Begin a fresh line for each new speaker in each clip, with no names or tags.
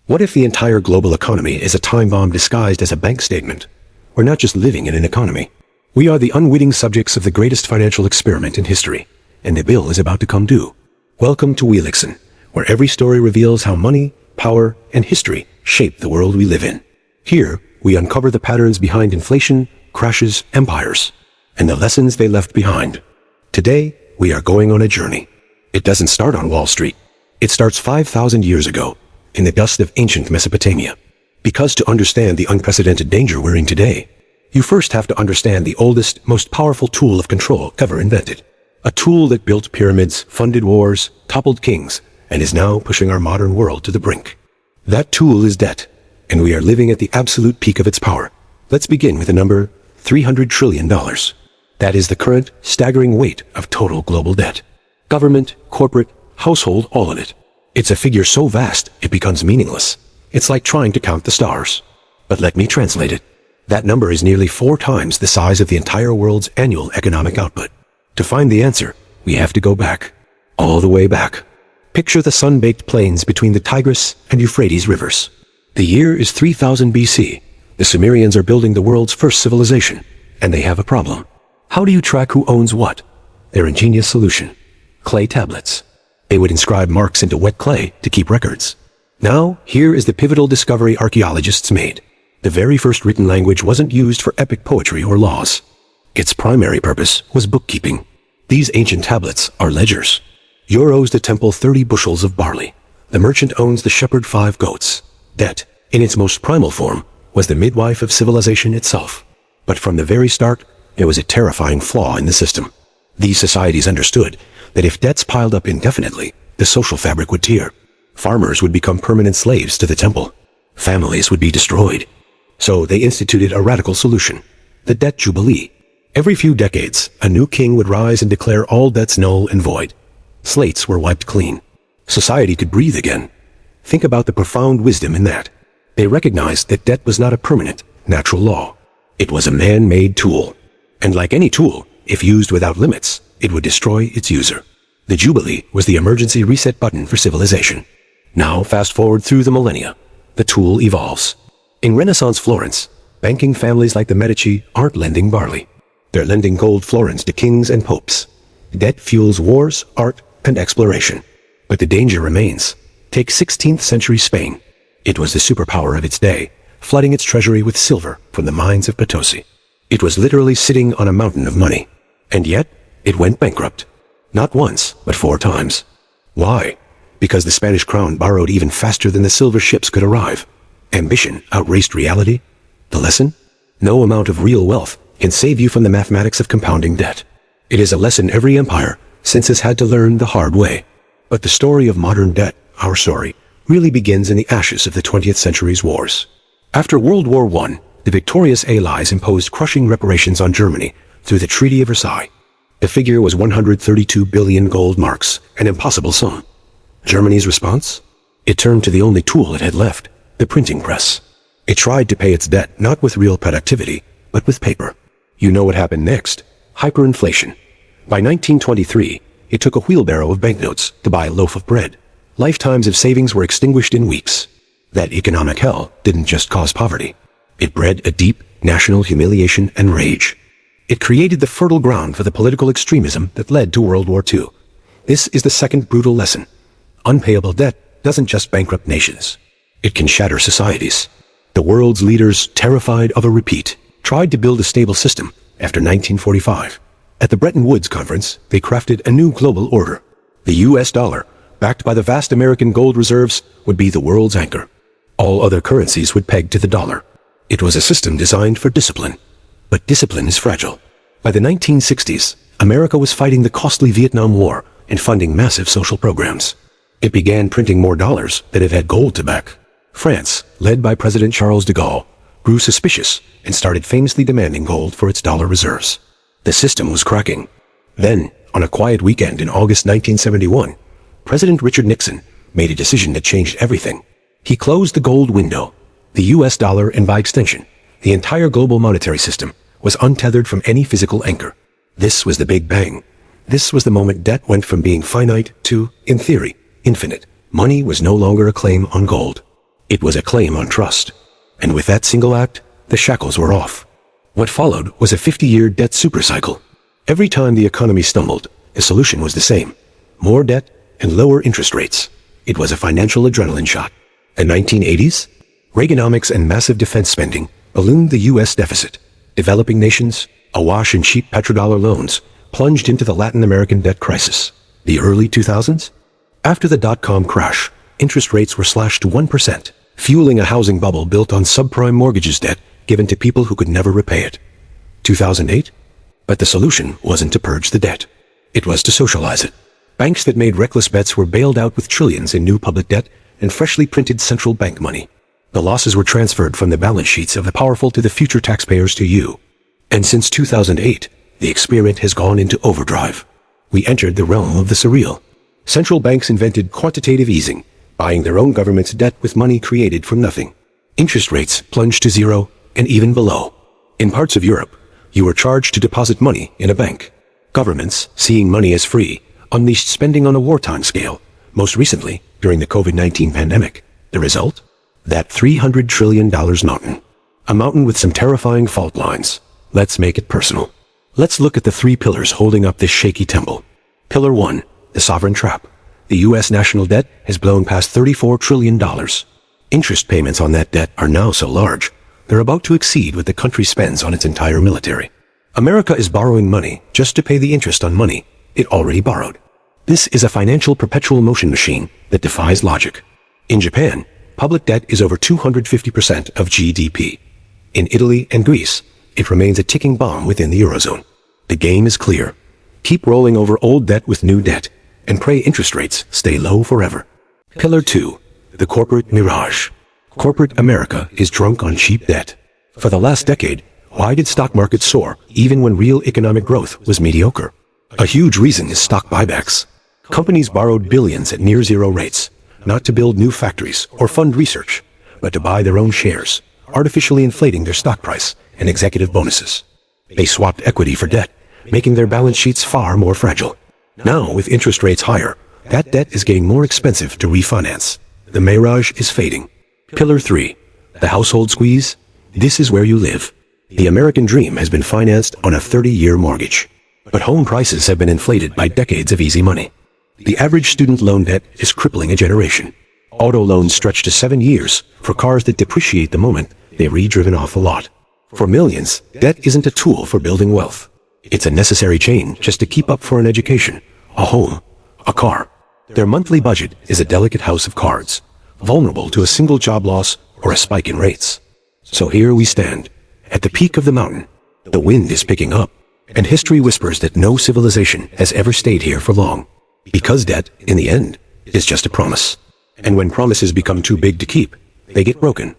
What if the entire global economy is a time bomb disguised as a bank statement? We're not just living in an economy. We are the unwitting subjects of the greatest financial experiment in history, and the bill is about to come due. Welcome to Wealixon, where every story reveals how money, power, and history shape the world we live in. Here, we uncover the patterns behind inflation, crashes, empires, and the lessons they left behind. Today, we are going on a journey. It doesn't start on Wall Street. It starts 5,000 years ago, in the dust of ancient Mesopotamia. Because to understand the unprecedented danger we're in today, you first have to understand the oldest, most powerful tool of control ever invented. A tool that built pyramids, funded wars, toppled kings, and is now pushing our modern world to the brink. That tool is debt, and we are living at the absolute peak of its power. Let's begin with the number $300 trillion. That is the current, staggering weight of total global debt. Government, corporate, household, all in it. It's a figure so vast, it becomes meaningless. It's like trying to count the stars. But let me translate it. That number is nearly 4 times the size of the entire world's annual economic output. To find the answer, we have to go back. All the way back. Picture the sun-baked plains between the Tigris and Euphrates rivers. The year is 3000 BC. The Sumerians are building the world's first civilization, and they have a problem. How do you track who owns what? Their ingenious solution: clay tablets. They would inscribe marks into wet clay to keep records. Now, here is the pivotal discovery archaeologists made. The very first written language wasn't used for epic poetry or laws. Its primary purpose was bookkeeping. These ancient tablets are ledgers. You owes the temple 30 bushels of barley. The merchant owns the shepherd 5 goats. Debt, in its most primal form, was the midwife of civilization itself. But from the very start, there was a terrifying flaw in the system. These societies understood that if debts piled up indefinitely, the social fabric would tear. Farmers would become permanent slaves to the temple. Families would be destroyed. So they instituted a radical solution: the debt jubilee. Every few decades, a new king would rise and declare all debts null and void. Slates were wiped clean. Society could breathe again. Think about the profound wisdom in that. They recognized that debt was not a permanent, natural law. It was a man-made tool. And like any tool, if used without limits, it would destroy its user. The Jubilee was the emergency reset button for civilization. Now, fast forward through the millennia, the tool evolves. In Renaissance Florence, banking families like the Medici aren't lending barley. They're lending gold florins to kings and popes. Debt fuels wars, art, and exploration. But the danger remains. Take 16th century Spain. It was the superpower of its day, flooding its treasury with silver from the mines of Potosi. It was literally sitting on a mountain of money. And yet, it went bankrupt. Not once, but 4 times. Why? Because the Spanish crown borrowed even faster than the silver ships could arrive. Ambition outraced reality. The lesson? No amount of real wealth can save you from the mathematics of compounding debt. It is a lesson every empire since has had to learn the hard way. But the story of modern debt, our story, really begins in the ashes of the 20th century's wars. After World War I, the victorious Allies imposed crushing reparations on Germany through the Treaty of Versailles. The figure was 132 billion gold marks, an impossible sum. Germany's response? It turned to the only tool it had left, the printing press. It tried to pay its debt not with real productivity, but with paper. You know what happened next? Hyperinflation. By 1923, it took a wheelbarrow of banknotes to buy a loaf of bread. Lifetimes of savings were extinguished in weeks. That economic hell didn't just cause poverty. It bred a deep national humiliation and rage. It created the fertile ground for the political extremism that led to World War II. This is the second brutal lesson. Unpayable debt doesn't just bankrupt nations. It can shatter societies. The world's leaders, terrified of a repeat, tried to build a stable system after 1945. At the Bretton Woods Conference, they crafted a new global order. The US dollar, backed by the vast American gold reserves, would be the world's anchor. All other currencies would peg to the dollar. It was a system designed for discipline. But discipline is fragile. By the 1960s, America was fighting the costly Vietnam War and funding massive social programs. It began printing more dollars than it had gold to back. France, led by President Charles de Gaulle, grew suspicious and started famously demanding gold for its dollar reserves. The system was cracking. Then, on a quiet weekend in August 1971, President Richard Nixon made a decision that changed everything. He closed the gold window. The US dollar, and by extension, the entire global monetary system, was untethered from any physical anchor. This was the Big Bang. This was the moment debt went from being finite to, in theory, infinite. Money was no longer a claim on gold. It was a claim on trust. And with that single act, the shackles were off. What followed was a 50-year debt supercycle. Every time the economy stumbled, the solution was the same: more debt and lower interest rates. It was a financial adrenaline shot. The 1980s? Reaganomics and massive defense spending ballooned the U.S. deficit. Developing nations, awash in cheap petrodollar loans, plunged into the Latin American debt crisis. The early 2000s? After the dot-com crash, interest rates were slashed to 1%, fueling a housing bubble built on subprime mortgages debt given to people who could never repay it. 2008? But the solution wasn't to purge the debt. It was to socialize it. Banks that made reckless bets were bailed out with trillions in new public debt and freshly printed central bank money. The losses were transferred from the balance sheets of the powerful to the future taxpayers to you. And since 2008, the experiment has gone into overdrive. We entered the realm of the surreal. Central banks invented quantitative easing, buying their own government's debt with money created from nothing. Interest rates plunged to zero and even below. In parts of Europe, you were charged to deposit money in a bank. Governments, seeing money as free, unleashed spending on a wartime scale, most recently during the COVID-19 pandemic. The result? That $300 trillion mountain. A mountain with some terrifying fault lines. Let's make it personal. Let's look at the three pillars holding up this shaky temple. Pillar 1, the sovereign trap. The U.S. national debt has blown past $34 trillion. Interest payments on that debt are now so large, they're about to exceed what the country spends on its entire military. America is borrowing money just to pay the interest on money it already borrowed. This is a financial perpetual motion machine that defies logic. In Japan, public debt is over 250% of GDP. In Italy and Greece, it remains a ticking bomb within the Eurozone. The game is clear. Keep rolling over old debt with new debt, and pray interest rates stay low forever. Pillar 2, the corporate mirage. Corporate America is drunk on cheap debt. For the last decade, why did stock markets soar even when real economic growth was mediocre? A huge reason is stock buybacks. Companies borrowed billions at near zero rates, not to build new factories or fund research, but to buy their own shares, artificially inflating their stock price and executive bonuses. They swapped equity for debt, making their balance sheets far more fragile. Now, with interest rates higher, that debt is getting more expensive to refinance. The mirage is fading. Pillar 3, the household squeeze. This is where you live. The American dream has been financed on a 30-year mortgage. But home prices have been inflated by decades of easy money. The average student loan debt is crippling a generation. Auto loans stretch to 7 years for cars that depreciate the moment they're re-driven off the lot. For millions, debt isn't a tool for building wealth. It's a necessary chain just to keep up for an education, a home, a car. Their monthly budget is a delicate house of cards, vulnerable to a single job loss or a spike in rates. So here we stand, at the peak of the mountain. The wind is picking up, and history whispers that no civilization has ever stayed here for long. Because debt, in the end, is just a promise. And when promises become too big to keep, they get broken.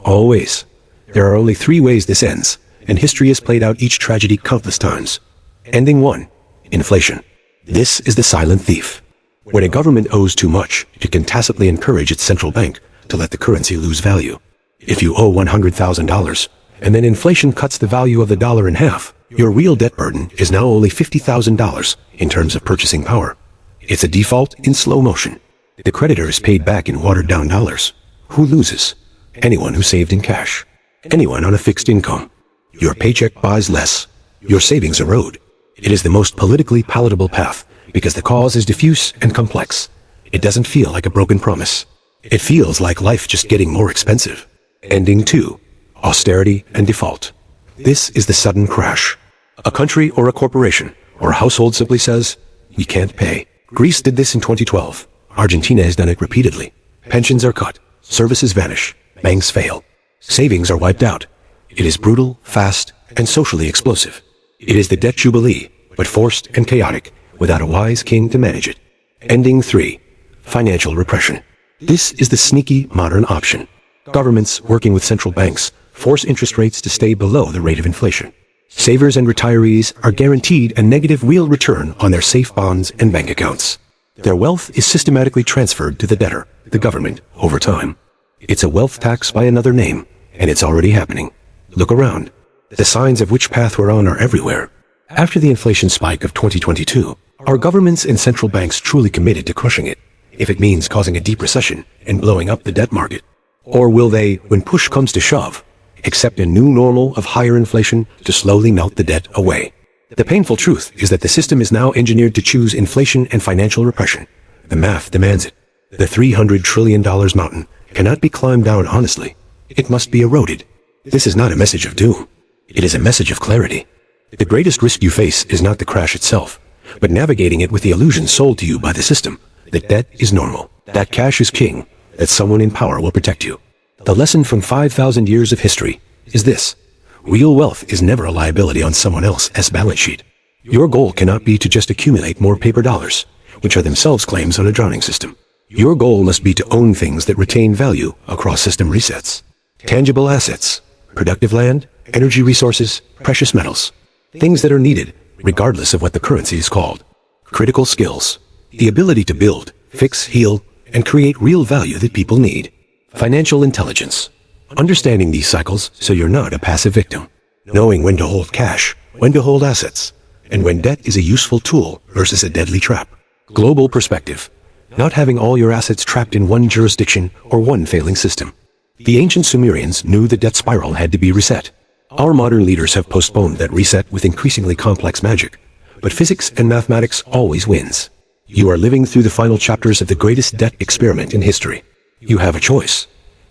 Always. There are only 3 ways this ends, and history has played out each tragedy countless times. Ending 1, inflation. This is the silent thief. When a government owes too much, it can tacitly encourage its central bank to let the currency lose value. If you owe $100,000, and then inflation cuts the value of the dollar in half, your real debt burden is now only $50,000 in terms of purchasing power. It's a default in slow motion. The creditor is paid back in watered-down dollars. Who loses? Anyone who saved in cash. Anyone on a fixed income. Your paycheck buys less. Your savings erode. It is the most politically palatable path because the cause is diffuse and complex. It doesn't feel like a broken promise. It feels like life just getting more expensive. Ending 2, austerity and default. This is the sudden crash. A country or a corporation or a household simply says, we can't pay. Greece did this in 2012. Argentina has done it repeatedly. Pensions are cut. Services vanish. Banks fail. Savings are wiped out. It is brutal, fast, and socially explosive. It is the debt jubilee, but forced and chaotic, without a wise king to manage it. Ending 3, financial repression. This is the sneaky modern option. Governments, working with central banks, force interest rates to stay below the rate of inflation. Savers and retirees are guaranteed a negative real return on their safe bonds and bank accounts. Their wealth is systematically transferred to the debtor, the government, over time. It's a wealth tax by another name, and it's already happening. Look around. The signs of which path we're on are everywhere. After the inflation spike of 2022, are governments and central banks truly committed to crushing it, if it means causing a deep recession and blowing up the debt market? Or will they, when push comes to shove, accept a new normal of higher inflation to slowly melt the debt away? The painful truth is that the system is now engineered to choose inflation and financial repression. The math demands it. The $300 trillion mountain cannot be climbed down honestly. It must be eroded. This is not a message of doom. It is a message of clarity. The greatest risk you face is not the crash itself, but navigating it with the illusion sold to you by the system that debt is normal, that cash is king, that someone in power will protect you. The lesson from 5,000 years of history is this: real wealth is never a liability on someone else's balance sheet. Your goal cannot be to just accumulate more paper dollars, which are themselves claims on a drowning system. Your goal must be to own things that retain value across system resets. Tangible assets, productive land, energy resources, precious metals. Things that are needed, regardless of what the currency is called. Critical skills. The ability to build, fix, heal, and create real value that people need. Financial intelligence. Understanding these cycles so you're not a passive victim. Knowing when to hold cash, when to hold assets, and when debt is a useful tool versus a deadly trap. Global perspective. Not having all your assets trapped in one jurisdiction or one failing system. The ancient Sumerians knew the debt spiral had to be reset. Our modern leaders have postponed that reset with increasingly complex magic, but physics and mathematics always wins. You are living through the final chapters of the greatest debt experiment in history. You have a choice.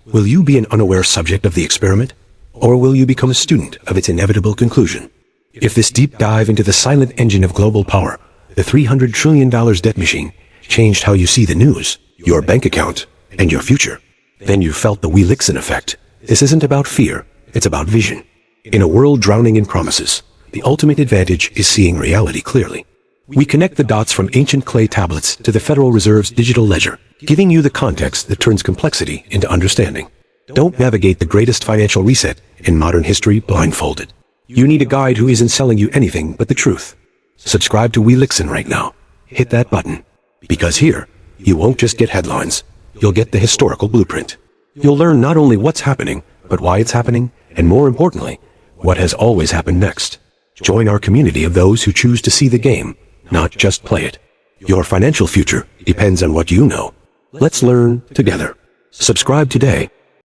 Will you be an unaware subject of the experiment, or will you become a student of its inevitable conclusion? If this deep dive into the silent engine of global power, the $300 trillion debt machine, changed how you see the news, your bank account, and your future, then you felt the Wealixon effect. This isn't about fear, it's about vision. In a world drowning in promises, the ultimate advantage is seeing reality clearly. We connect the dots from ancient clay tablets to the Federal Reserve's digital ledger, giving you the context that turns complexity into understanding. Don't navigate the greatest financial reset in modern history blindfolded. You need a guide who isn't selling you anything but the truth. Subscribe to Wealixon right now. Hit that button. Because here, you won't just get headlines, you'll get the historical blueprint. You'll learn not only what's happening, but why it's happening, and more importantly, what has always happened next. Join our community of those who choose to see the game, not just play it. Your financial future depends on what you know. Let's learn together. Subscribe today